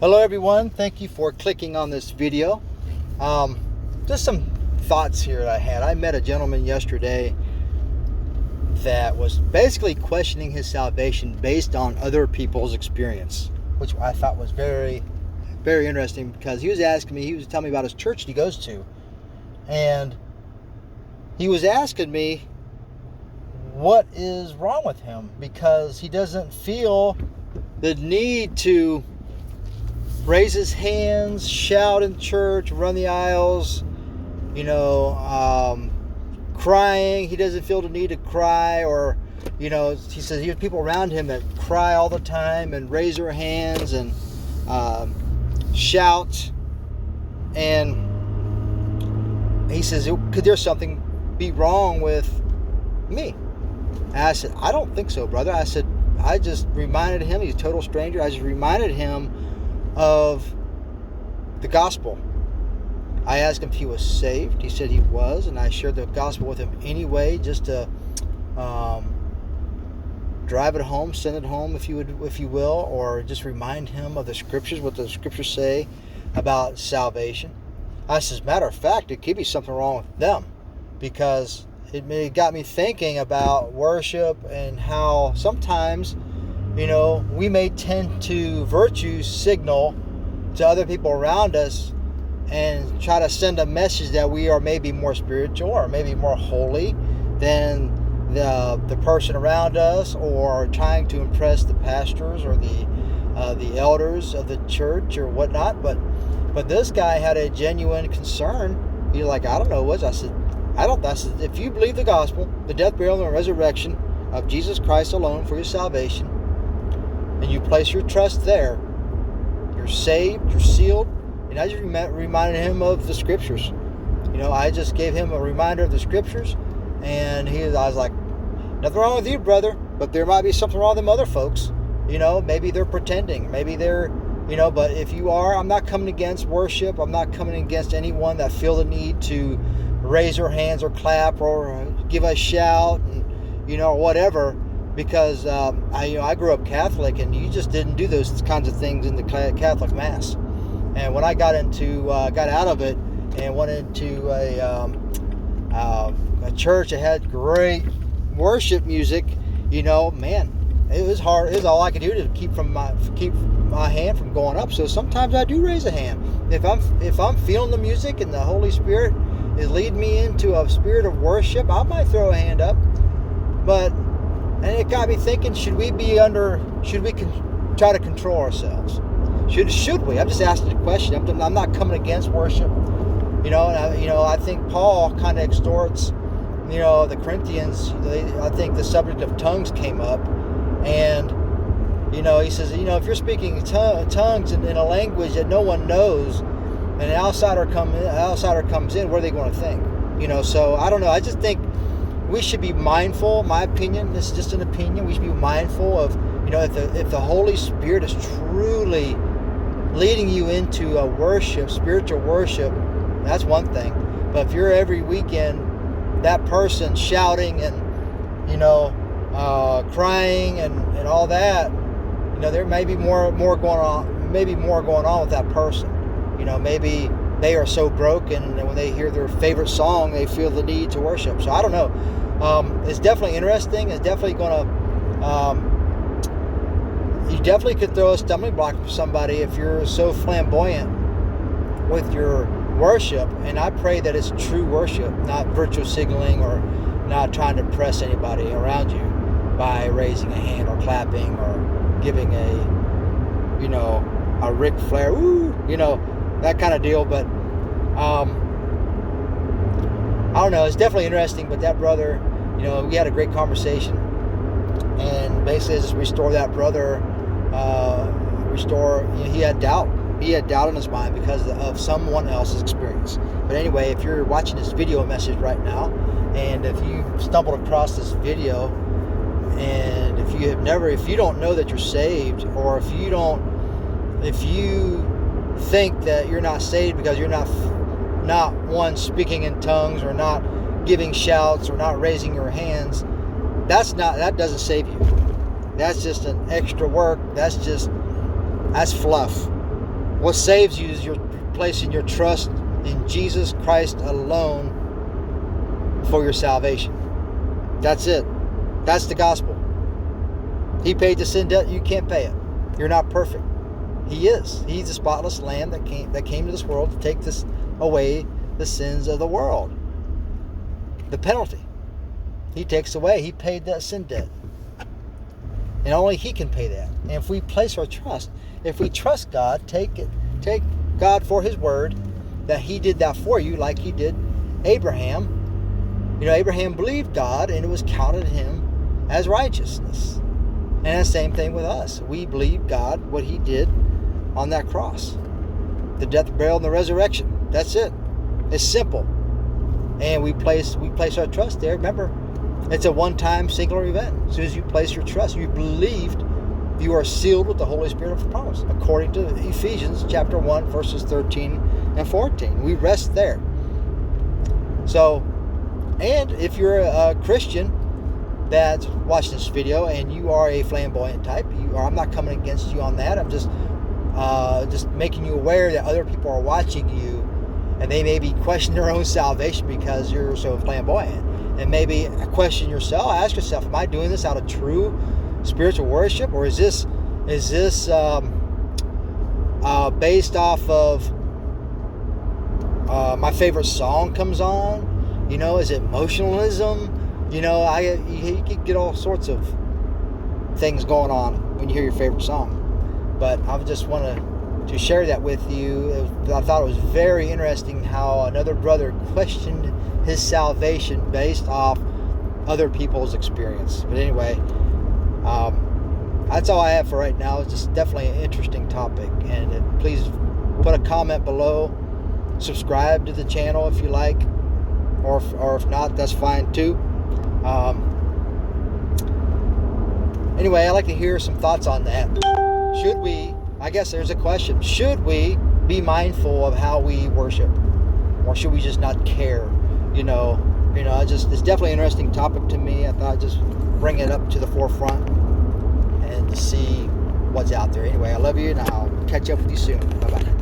Hello everyone, thank you for clicking on this video. Just some thoughts here that I had. I met a gentleman yesterday that was basically questioning his salvation based on other people's experience, which I thought was very, very interesting because he was telling me about his church he goes to. And he was asking me what is wrong with him because he doesn't feel the need to raise his hands, shout in church, run the aisles, crying. He doesn't feel the need to cry, or, he says he has people around him that cry all the time and raise their hands and shout. And he says, could there something be wrong with me? And I said, I don't think so, brother. I said, I just reminded him, he's a total stranger. I just reminded him of the gospel. I asked him if he was saved. He said he was, and I shared the gospel with him anyway, just to drive it home, send it home, if you will, or just remind him of the scriptures, what the scriptures say about salvation. I said, as a matter of fact, it could be something wrong with them, because it got me thinking about worship and how sometimes we may tend to virtue signal to other people around us and try to send a message that we are maybe more spiritual or maybe more holy than the person around us, or trying to impress the pastors or the elders of the church or whatnot. But this guy had a genuine concern. He's like, I don't know what. I said, if you believe the gospel, the death, burial, and resurrection of Jesus Christ alone for your salvation, and you place your trust there, you're saved, you're sealed. And I just reminded him of the scriptures. I just gave him a reminder of the scriptures, and I was like, nothing wrong with you, brother, but there might be something wrong with them other folks. Maybe they're pretending, maybe they're, but if you are, I'm not coming against worship. I'm not coming against anyone that feel the need to raise their hands or clap or give a shout, and, or whatever. Because I grew up Catholic, and you just didn't do those kinds of things in the Catholic Mass. And when I got out of it and went into a church that had great worship music, man, it was hard. It was all I could do to keep my hand from going up. So sometimes I do raise a hand if I'm feeling the music and the Holy Spirit is leading me into a spirit of worship. I might throw a hand up, and it got me thinking: should we try to control ourselves? Should we? I'm just asking a question. I'm not coming against worship, I think Paul kind of exhorts, the Corinthians. I think the subject of tongues came up, and he says, if you're speaking tongues in a language that no one knows, and an outsider comes in, what are they going to think? So I don't know. I just think we should be mindful. My opinion, this is just an opinion, we should be mindful of, if the Holy Spirit is truly leading you into a worship, spiritual worship, that's one thing. But if you're every weekend that person shouting and, crying and all that, there may be more going on with that person. Maybe they are so broken, and when they hear their favorite song, they feel the need to worship. So I don't know. It's definitely interesting. It's definitely going to, you definitely could throw a stumbling block for somebody if you're so flamboyant with your worship. And I pray that it's true worship, not virtual signaling or not trying to impress anybody around you by raising a hand or clapping or giving a Ric Flair, woo, that kind of deal. But I don't know. It's definitely interesting. But that brother, we had a great conversation, and basically just restore that brother. He had doubt. He had doubt in his mind because of someone else's experience. But anyway, if you're watching this video message right now, and if you stumbled across this video, and if you don't know that you're saved, or if you think that you're not saved because you're not one speaking in tongues, or not giving shouts, or not raising your hands, that doesn't save you. That's just an extra work. That's fluff. What saves you is your placing your trust in Jesus Christ alone for your salvation. That's it. That's the gospel. He paid the sin debt. You can't pay it. You're not perfect. He is. He's the spotless Lamb that came to this world to take away the sins of the world. The penalty. He takes away. He paid that sin debt. And only He can pay that. And if we place our trust, if we trust God, take God for His word, that He did that for you like He did Abraham. Abraham believed God and it was counted to him as righteousness. And the same thing with us. We believe God, what He did on that cross. The death, burial, and the resurrection. That's it. It's simple. And we place our trust there. Remember, it's a one-time singular event. As soon as you place your trust, you believed, you are sealed with the Holy Spirit of promise, according to Ephesians chapter 1, verses 13 and 14. We rest there. So, and if you're a Christian that's watching this video and you are a flamboyant type, I'm not coming against you on that. I'm just making you aware that other people are watching you and they may be questioning their own salvation because you're so flamboyant. And maybe question yourself, ask yourself, am I doing this out of true spiritual worship, or is this based off of my favorite song comes on? Is it emotionalism? You can get all sorts of things going on when you hear your favorite song. But I just wanted to share that with you. I thought it was very interesting how another brother questioned his salvation based off other people's experience. But anyway, that's all I have for right now. It's just definitely an interesting topic. And please put a comment below. Subscribe to the channel if you like. Or if not, that's fine too. Anyway, I'd like to hear some thoughts on that. I guess there's a question. Should we be mindful of how we worship? Or should we just not care? It's definitely an interesting topic to me. I thought I'd just bring it up to the forefront and to see what's out there. Anyway, I love you, and I'll catch up with you soon. Bye-bye.